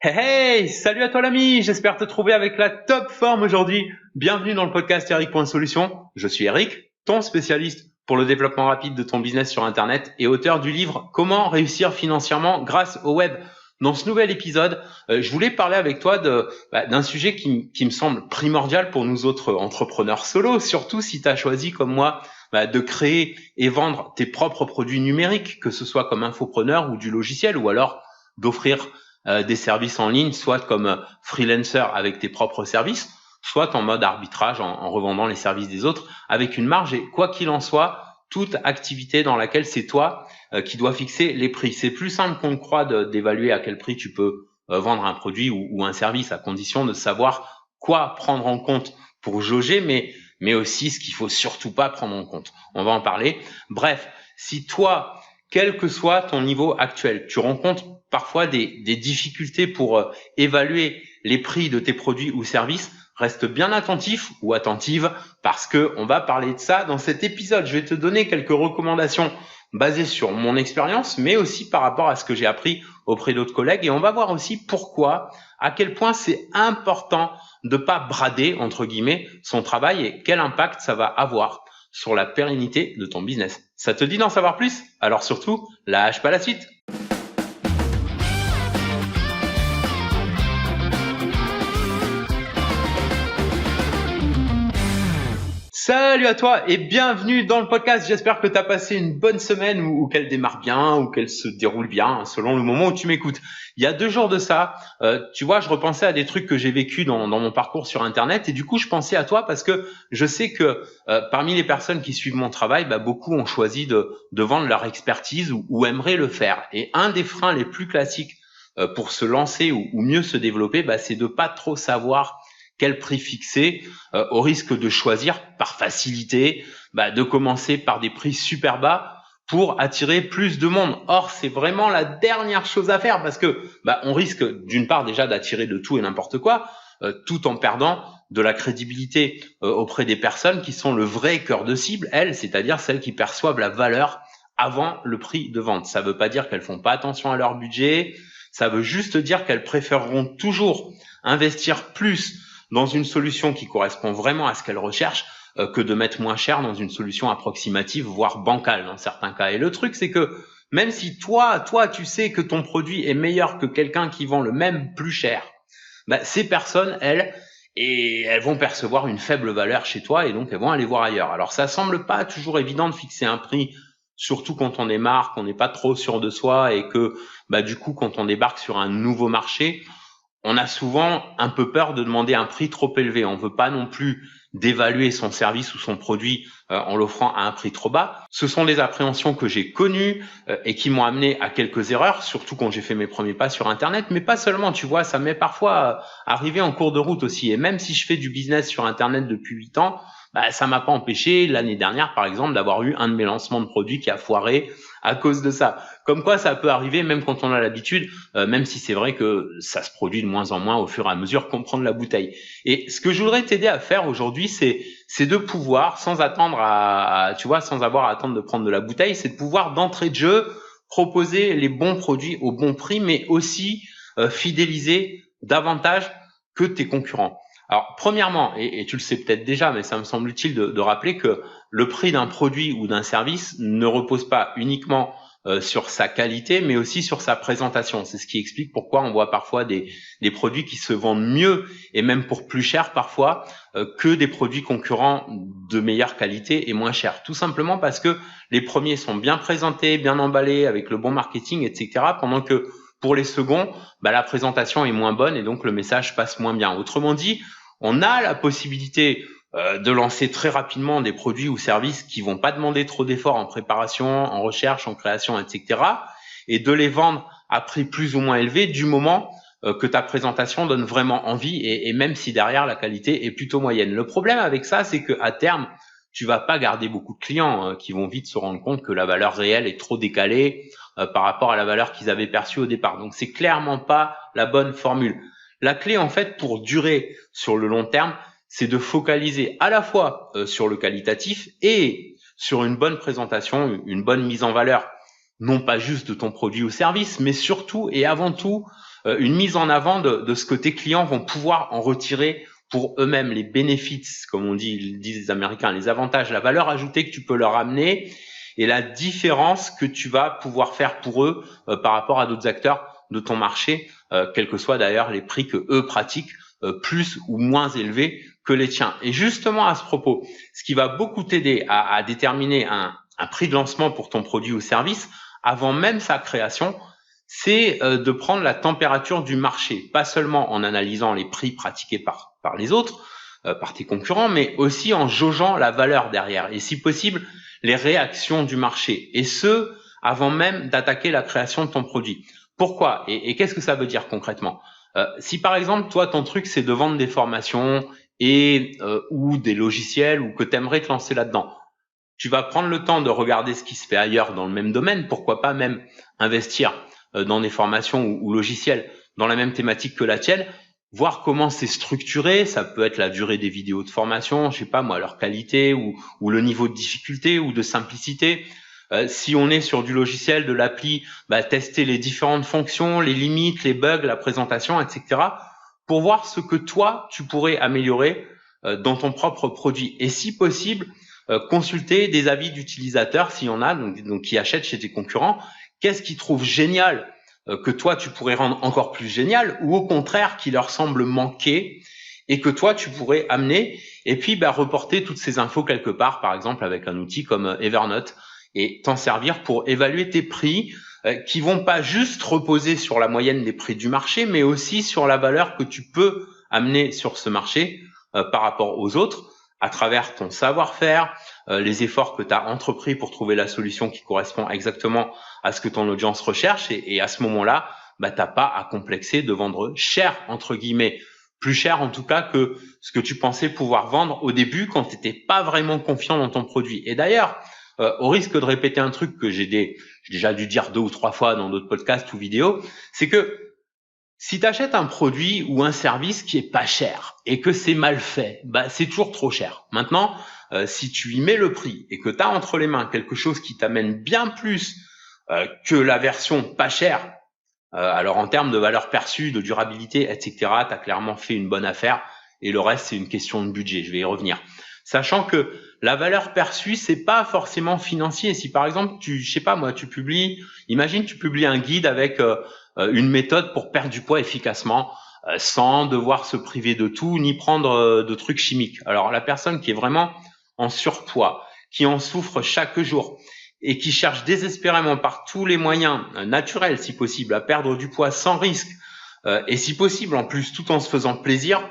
Hey, hey, salut à toi l'ami, j'espère te trouver avec la top forme aujourd'hui. Bienvenue dans le podcast Eric.solution. Je suis Eric, ton spécialiste pour le développement rapide de ton business sur Internet et auteur du livre Comment réussir financièrement grâce au web. Dans ce nouvel épisode, je voulais parler avec toi d'un sujet qui me semble primordial pour nous autres entrepreneurs solo, surtout si tu as choisi comme moi de créer et vendre tes propres produits numériques, que ce soit comme infopreneur ou du logiciel, ou alors d'offrir des services en ligne, soit comme freelancer avec tes propres services, soit en mode arbitrage en revendant les services des autres avec une marge. Et quoi qu'il en soit, toute activité dans laquelle c'est toi qui dois fixer les prix. C'est plus simple qu'on ne croit d'évaluer à quel prix tu peux vendre un produit ou un service, à condition de savoir quoi prendre en compte pour jauger, mais aussi ce qu'il faut surtout pas prendre en compte. On va en parler. Bref, si toi, quel que soit ton niveau actuel, tu rencontres parfois des difficultés pour évaluer les prix de tes produits ou services, reste bien attentif ou attentive parce que on va parler de ça dans cet épisode. Je vais te donner quelques recommandations basées sur mon expérience, mais aussi par rapport à ce que j'ai appris auprès d'autres collègues. Et on va voir aussi pourquoi, à quel point c'est important de pas brader, entre guillemets, son travail et quel impact ça va avoir sur la pérennité de ton business. Ça te dit d'en savoir plus? Alors surtout, lâche pas la suite. Salut à toi et bienvenue dans le podcast. J'espère que tu as passé une bonne semaine ou qu'elle démarre bien ou qu'elle se déroule bien selon le moment où tu m'écoutes. Il y a 2 jours de ça, tu vois, je repensais à des trucs que j'ai vécu dans mon parcours sur Internet et du coup, je pensais à toi parce que je sais que parmi les personnes qui suivent mon travail, beaucoup ont choisi de vendre leur expertise ou aimeraient le faire. Et un des freins les plus classiques pour se lancer ou mieux se développer, c'est de pas trop savoir quel prix fixer, au risque de choisir par facilité, de commencer par des prix super bas pour attirer plus de monde. Or, c'est vraiment la dernière chose à faire parce que on risque d'une part déjà d'attirer de tout et n'importe quoi, tout en perdant de la crédibilité auprès des personnes qui sont le vrai cœur de cible, elles, c'est-à-dire celles qui perçoivent la valeur avant le prix de vente. Ça veut pas dire qu'elles font pas attention à leur budget, ça veut juste dire qu'elles préféreront toujours investir plus dans une solution qui correspond vraiment à ce qu'elles recherchent que de mettre moins cher dans une solution approximative, voire bancale dans certains cas. Et le truc, c'est que même si toi, tu sais que ton produit est meilleur que quelqu'un qui vend le même plus cher, ces personnes, elles vont percevoir une faible valeur chez toi et donc elles vont aller voir ailleurs. Alors ça semble pas toujours évident de fixer un prix, surtout quand on démarre, qu'on n'est pas trop sûr de soi et que du coup, quand on débarque sur un nouveau marché, on a souvent un peu peur de demander un prix trop élevé. On veut pas non plus d'évaluer son service ou son produit en l'offrant à un prix trop bas. Ce sont des appréhensions que j'ai connues et qui m'ont amené à quelques erreurs, surtout quand j'ai fait mes premiers pas sur Internet, mais pas seulement, tu vois, ça m'est parfois arrivé en cours de route aussi. Et même si je fais du business sur Internet depuis 8 ans, ça m'a pas empêché l'année dernière, par exemple, d'avoir eu un de mes lancements de produits qui a foiré à cause de ça. Comme quoi, ça peut arriver même quand on a l'habitude, même si c'est vrai que ça se produit de moins en moins au fur et à mesure qu'on prend de la bouteille. Et ce que je voudrais t'aider à faire aujourd'hui, c'est de pouvoir, sans attendre sans avoir à attendre de prendre de la bouteille, c'est de pouvoir d'entrée de jeu proposer les bons produits au bon prix, mais aussi fidéliser davantage que tes concurrents. Alors, premièrement, et tu le sais peut-être déjà, mais ça me semble utile de rappeler que le prix d'un produit ou d'un service ne repose pas uniquement sur sa qualité, mais aussi sur sa présentation. C'est ce qui explique pourquoi on voit parfois des produits qui se vendent mieux et même pour plus cher parfois que des produits concurrents de meilleure qualité et moins chers. Tout simplement parce que les premiers sont bien présentés, bien emballés, avec le bon marketing, etc. Pendant que pour les seconds, la présentation est moins bonne et donc le message passe moins bien. Autrement dit, on a la possibilité de lancer très rapidement des produits ou services qui vont pas demander trop d'efforts en préparation, en recherche, en création, etc. et de les vendre à prix plus ou moins élevé du moment que ta présentation donne vraiment envie et même si derrière la qualité est plutôt moyenne. Le problème avec ça, c'est que à terme, tu vas pas garder beaucoup de clients qui vont vite se rendre compte que la valeur réelle est trop décalée par rapport à la valeur qu'ils avaient perçue au départ. Donc, c'est clairement pas la bonne formule. La clé, en fait, pour durer sur le long terme, c'est de focaliser à la fois sur le qualitatif et sur une bonne présentation, une bonne mise en valeur, non pas juste de ton produit ou service, mais surtout et avant tout une mise en avant de ce que tes clients vont pouvoir en retirer pour eux-mêmes, les bénéfices, comme on dit, ils disent les Américains, les avantages, la valeur ajoutée que tu peux leur amener et la différence que tu vas pouvoir faire pour eux par rapport à d'autres acteurs de ton marché, quels que soient d'ailleurs les prix que eux pratiquent, plus ou moins élevés que les tiens. Et justement à ce propos, ce qui va beaucoup t'aider à déterminer un prix de lancement pour ton produit ou service avant même sa création, c'est de prendre la température du marché, pas seulement en analysant les prix pratiqués par les autres, par tes concurrents, mais aussi en jaugeant la valeur derrière et si possible les réactions du marché, et ce avant même d'attaquer la création de ton produit. Pourquoi et qu'est-ce que ça veut dire concrètement? Si par exemple toi ton truc c'est de vendre des formations et ou des logiciels ou que tu aimerais te lancer là-dedans, tu vas prendre le temps de regarder ce qui se fait ailleurs dans le même domaine, pourquoi pas même investir dans des formations ou logiciels dans la même thématique que la tienne, voir comment c'est structuré, ça peut être la durée des vidéos de formation, je sais pas moi, leur qualité ou le niveau de difficulté ou de simplicité. Si on est sur du logiciel, de l'appli, tester les différentes fonctions, les limites, les bugs, la présentation, etc. pour voir ce que toi, tu pourrais améliorer dans ton propre produit. Et si possible, consulter des avis d'utilisateurs s'il y en a, donc qui achètent chez tes concurrents. Qu'est-ce qu'ils trouvent génial que toi, tu pourrais rendre encore plus génial ou au contraire, qui leur semble manquer et que toi, tu pourrais amener et puis reporter toutes ces infos quelque part, par exemple avec un outil comme Evernote et t'en servir pour évaluer tes prix qui vont pas juste reposer sur la moyenne des prix du marché, mais aussi sur la valeur que tu peux amener sur ce marché par rapport aux autres à travers ton savoir-faire, les efforts que tu as entrepris pour trouver la solution qui correspond exactement à ce que ton audience recherche et à ce moment-là, t'as pas à complexer de vendre cher, entre guillemets, plus cher en tout cas que ce que tu pensais pouvoir vendre au début quand tu n'étais pas vraiment confiant dans ton produit. Et d'ailleurs, au risque de répéter un truc que j'ai déjà dû dire 2 ou 3 fois dans d'autres podcasts ou vidéos, c'est que si tu achètes un produit ou un service qui est pas cher et que c'est mal fait, c'est toujours trop cher. Maintenant, si tu y mets le prix et que tu as entre les mains quelque chose qui t'amène bien plus que la version pas chère, alors en termes de valeur perçue, de durabilité, etc., tu as clairement fait une bonne affaire et le reste, c'est une question de budget. Je vais y revenir. Sachant que la valeur perçue, c'est pas forcément financier. Si par exemple, tu imagine tu publies un guide avec une méthode pour perdre du poids efficacement, sans devoir se priver de tout, ni prendre de trucs chimiques. Alors la personne qui est vraiment en surpoids, qui en souffre chaque jour et qui cherche désespérément par tous les moyens naturels, si possible, à perdre du poids sans risque, et si possible en plus tout en se faisant plaisir,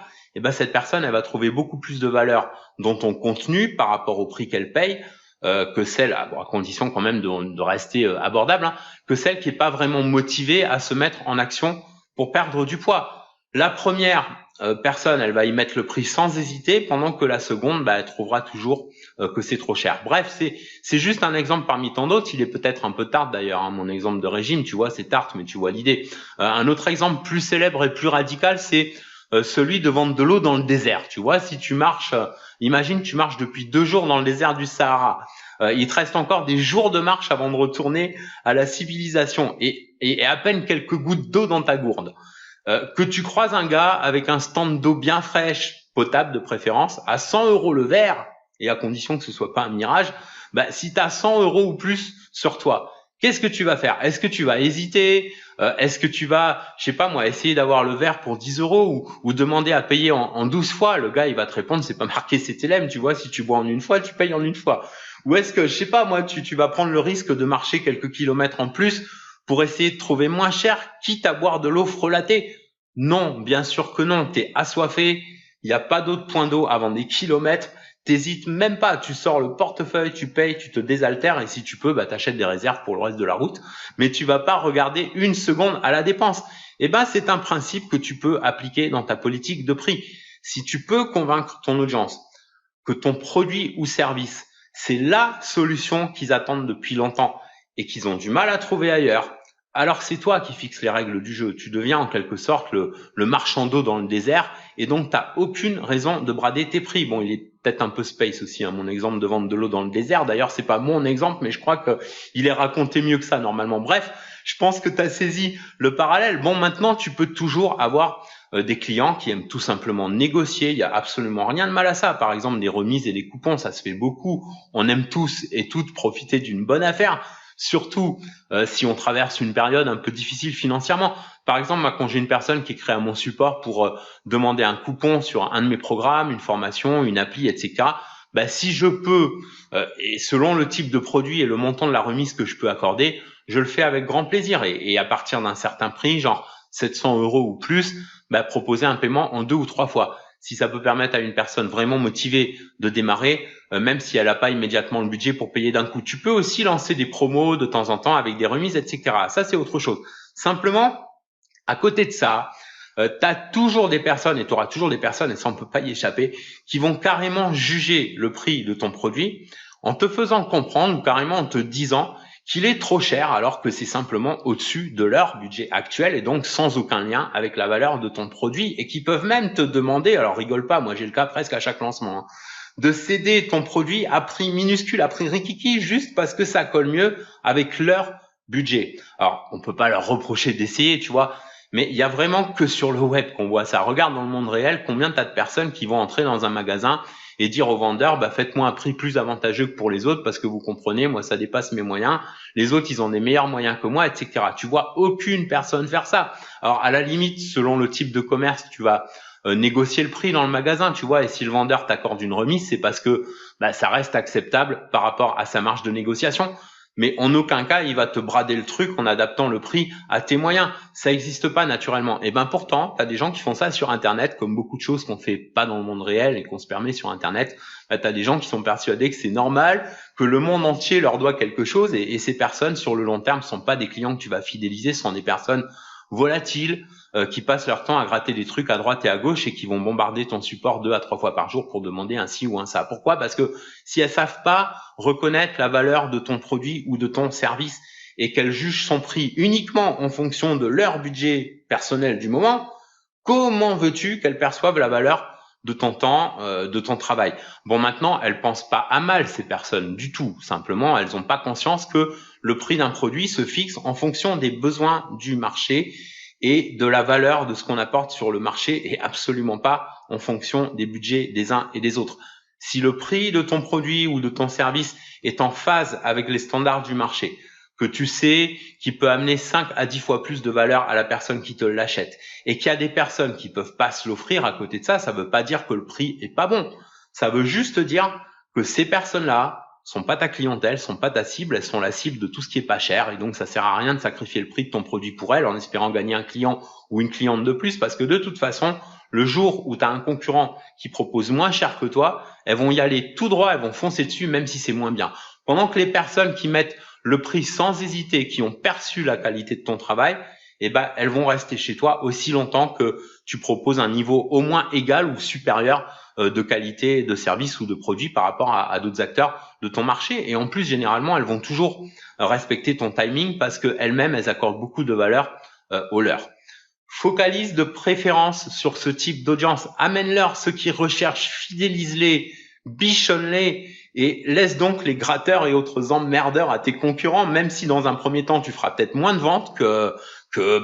cette personne, elle va trouver beaucoup plus de valeur dans ton contenu par rapport au prix qu'elle paye que celle, à condition quand même de rester abordable, que celle qui est pas vraiment motivée à se mettre en action pour perdre du poids. La première personne, elle va y mettre le prix sans hésiter, pendant que la seconde, elle trouvera toujours que c'est trop cher. Bref, c'est juste un exemple parmi tant d'autres. Il est peut-être un peu tard d'ailleurs, mon exemple de régime, tu vois, c'est tarte, mais tu vois l'idée. Un autre exemple plus célèbre et plus radical, c'est celui de vendre de l'eau dans le désert. Tu vois, si tu marches, imagine tu marches depuis 2 jours dans le désert du Sahara. Il te reste encore des jours de marche avant de retourner à la civilisation et à peine quelques gouttes d'eau dans ta gourde. Que tu croises un gars avec un stand d'eau bien fraîche, potable de préférence, à 100 € le verre, et à condition que ce soit pas un mirage, si tu as 100 € ou plus sur toi, qu'est-ce que tu vas faire? Est-ce que tu vas hésiter? Est-ce que tu vas, je sais pas moi, essayer d'avoir le verre pour 10 € ou demander à payer en 12 fois? Le gars, il va te répondre, c'est pas marqué CTLM, tu vois, si tu bois en une fois, tu payes en une fois. Ou est-ce que, je sais pas moi, tu vas prendre le risque de marcher quelques kilomètres en plus pour essayer de trouver moins cher, quitte à boire de l'eau frelatée? Non, bien sûr que non, t'es assoiffé, il n'y a pas d'autre point d'eau avant des kilomètres. T'hésites même pas, tu sors le portefeuille, tu payes, tu te désaltères et si tu peux, t'achètes des réserves pour le reste de la route, mais tu vas pas regarder une seconde à la dépense. C'est un principe que tu peux appliquer dans ta politique de prix. Si tu peux convaincre ton audience que ton produit ou service, c'est la solution qu'ils attendent depuis longtemps et qu'ils ont du mal à trouver ailleurs, alors c'est toi qui fixes les règles du jeu. Tu deviens en quelque sorte le marchand d'eau dans le désert et donc tu n'as aucune raison de brader tes prix. Bon, il est peut-être un peu space aussi, mon exemple de vendre de l'eau dans le désert. D'ailleurs, c'est pas mon exemple, mais je crois qu'il est raconté mieux que ça normalement. Bref, Je pense que tu as saisi le parallèle. Bon, maintenant, tu peux toujours avoir des clients qui aiment tout simplement négocier. Il y a absolument rien de mal à ça. Par exemple, des remises et des coupons, ça se fait beaucoup. On aime tous et toutes profiter d'une bonne affaire. Surtout si on traverse une période un peu difficile financièrement. Par exemple, moi, quand j'ai une personne qui est créée à mon support pour demander un coupon sur un de mes programmes, une formation, une appli, etc., bah, si je peux, et selon le type de produit et le montant de la remise que je peux accorder, je le fais avec grand plaisir. Et à partir d'un certain prix, genre 700 € ou plus, bah, proposer un paiement en 2 ou 3 fois. Si ça peut permettre à une personne vraiment motivée de démarrer, même si elle n'a pas immédiatement le budget pour payer d'un coup. Tu peux aussi lancer des promos de temps en temps avec des remises, etc. Ça, c'est autre chose. Simplement, à côté de ça, tu as toujours des personnes, et tu auras toujours des personnes, et ça on peut pas y échapper, qui vont carrément juger le prix de ton produit en te faisant comprendre, ou carrément en te disant qu'il est trop cher alors que c'est simplement au-dessus de leur budget actuel et donc sans aucun lien avec la valeur de ton produit, et qui peuvent même te demander, alors rigole pas, moi j'ai le cas presque à chaque lancement, hein, de céder ton produit à prix minuscule, à prix rikiki, juste parce que ça colle mieux avec leur budget. Alors on peut pas leur reprocher d'essayer, tu vois, mais il y a vraiment que sur le web qu'on voit ça. Regarde dans le monde réel combien t'as de personnes qui vont entrer dans un magasin et dire au vendeur, bah, faites-moi un prix plus avantageux que pour les autres parce que vous comprenez, moi, ça dépasse mes moyens. Les autres, ils ont des meilleurs moyens que moi, etc. Tu vois aucune personne faire ça. Alors, à la limite, selon le type de commerce, tu vas négocier le prix dans le magasin, tu vois, et si le vendeur t'accorde une remise, c'est parce que bah, ça reste acceptable par rapport à sa marge de négociation. Mais en aucun cas, il va te brader le truc en adaptant le prix à tes moyens. Ça n'existe pas naturellement. Et ben pourtant, tu as des gens qui font ça sur Internet, comme beaucoup de choses qu'on fait pas dans le monde réel et qu'on se permet sur Internet. Ben, tu as des gens qui sont persuadés que c'est normal, que le monde entier leur doit quelque chose, et ces personnes, sur le long terme, sont pas des clients que tu vas fidéliser, ce sont des personnes volatiles, qui passent leur temps à gratter des trucs à droite et à gauche et qui vont bombarder ton support 2 à 3 fois par jour pour demander un ci ou un ça. Pourquoi? Parce que si elles savent pas reconnaître la valeur de ton produit ou de ton service et qu'elles jugent son prix uniquement en fonction de leur budget personnel du moment, comment veux-tu qu'elles perçoivent la valeur de ton temps, de ton travail? Bon, maintenant, elles pensent pas à mal, ces personnes, du tout. Simplement, elles n'ont pas conscience que le prix d'un produit se fixe en fonction des besoins du marché et de la valeur de ce qu'on apporte sur le marché, et absolument pas en fonction des budgets des uns et des autres. Si le prix de ton produit ou de ton service est en phase avec les standards du marché, que tu sais qu'il peut amener 5 à 10 fois plus de valeur à la personne qui te l'achète, et qu'il y a des personnes qui peuvent pas se l'offrir à côté de ça, ça veut pas dire que le prix est pas bon. Ça veut juste dire que ces personnes-là sont pas ta clientèle, sont pas ta cible, elles sont la cible de tout ce qui est pas cher, et donc ça sert à rien de sacrifier le prix de ton produit pour elles en espérant gagner un client ou une cliente de plus, parce que de toute façon, le jour où tu as un concurrent qui propose moins cher que toi, elles vont y aller tout droit, elles vont foncer dessus même si c'est moins bien. Pendant que les personnes qui mettent le prix sans hésiter, qui ont perçu la qualité de ton travail, eh ben, elles vont rester chez toi aussi longtemps que tu proposes un niveau au moins égal ou supérieur de qualité de service ou de produit par rapport à d'autres acteurs de ton marché. Et en plus, généralement, elles vont toujours respecter ton timing parce qu'elles-mêmes, elles accordent beaucoup de valeur au leur. Focalise de préférence sur ce type d'audience. Amène-leur ceux qui recherchent, fidélise-les, bichonne-les, et laisse donc les gratteurs et autres emmerdeurs à tes concurrents, même si dans un premier temps, tu feras peut-être moins de ventes que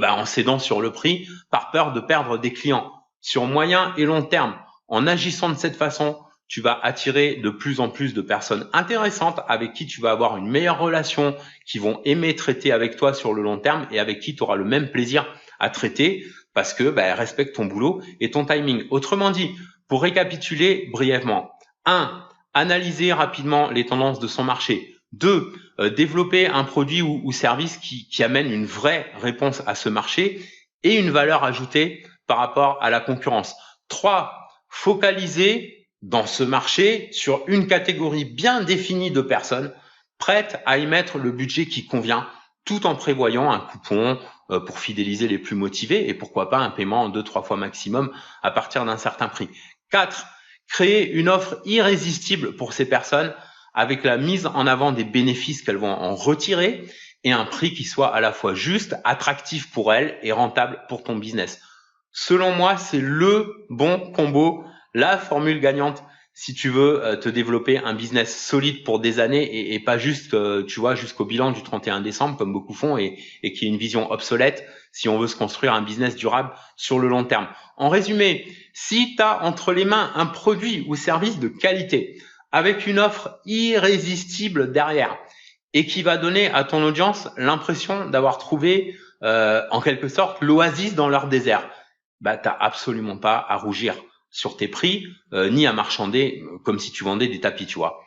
en cédant sur le prix par peur de perdre des clients. Sur moyen et long terme, en agissant de cette façon, tu vas attirer de plus en plus de personnes intéressantes avec qui tu vas avoir une meilleure relation, qui vont aimer traiter avec toi sur le long terme et avec qui tu auras le même plaisir à traiter parce que elles respectent ton boulot et ton timing. Autrement dit, pour récapituler brièvement, 1. Analyser rapidement les tendances de son marché. 2. Développer un produit ou service qui amène une vraie réponse à ce marché et une valeur ajoutée par rapport à la concurrence. 3. Focaliser dans ce marché sur une catégorie bien définie de personnes prêtes à y mettre le budget qui convient, tout en prévoyant un coupon pour fidéliser les plus motivés et pourquoi pas un paiement en 2-3 fois maximum à partir d'un certain prix. 4. Créer une offre irrésistible pour ces personnes avec la mise en avant des bénéfices qu'elles vont en retirer et un prix qui soit à la fois juste, attractif pour elles et rentable pour ton business. Selon moi, c'est le bon combo, la formule gagnante si tu veux te développer un business solide pour des années et pas juste, tu vois, jusqu'au bilan du 31 décembre comme beaucoup font et qui est une vision obsolète si on veut se construire un business durable sur le long terme. En résumé, si tu as entre les mains un produit ou service de qualité avec une offre irrésistible derrière et qui va donner à ton audience l'impression d'avoir trouvé en quelque sorte l'oasis dans leur désert, bah t'as absolument pas à rougir sur tes prix ni à marchander comme si tu vendais des tapis, tu vois.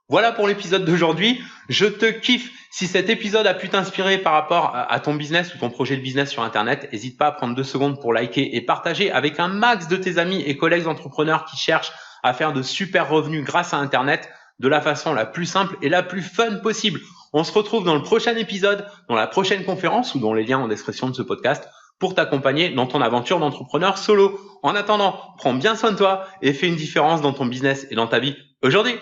Voilà pour l'épisode d'aujourd'hui. Je te kiffe. Si cet épisode a pu t'inspirer par rapport à ton business ou ton projet de business sur Internet, n'hésite pas à prendre 2 secondes pour liker et partager avec un max de tes amis et collègues entrepreneurs qui cherchent à faire de super revenus grâce à Internet de la façon la plus simple et la plus fun possible. On se retrouve dans le prochain épisode, dans la prochaine conférence ou dans les liens en description de ce podcast pour t'accompagner dans ton aventure d'entrepreneur solo. En attendant, prends bien soin de toi et fais une différence dans ton business et dans ta vie aujourd'hui.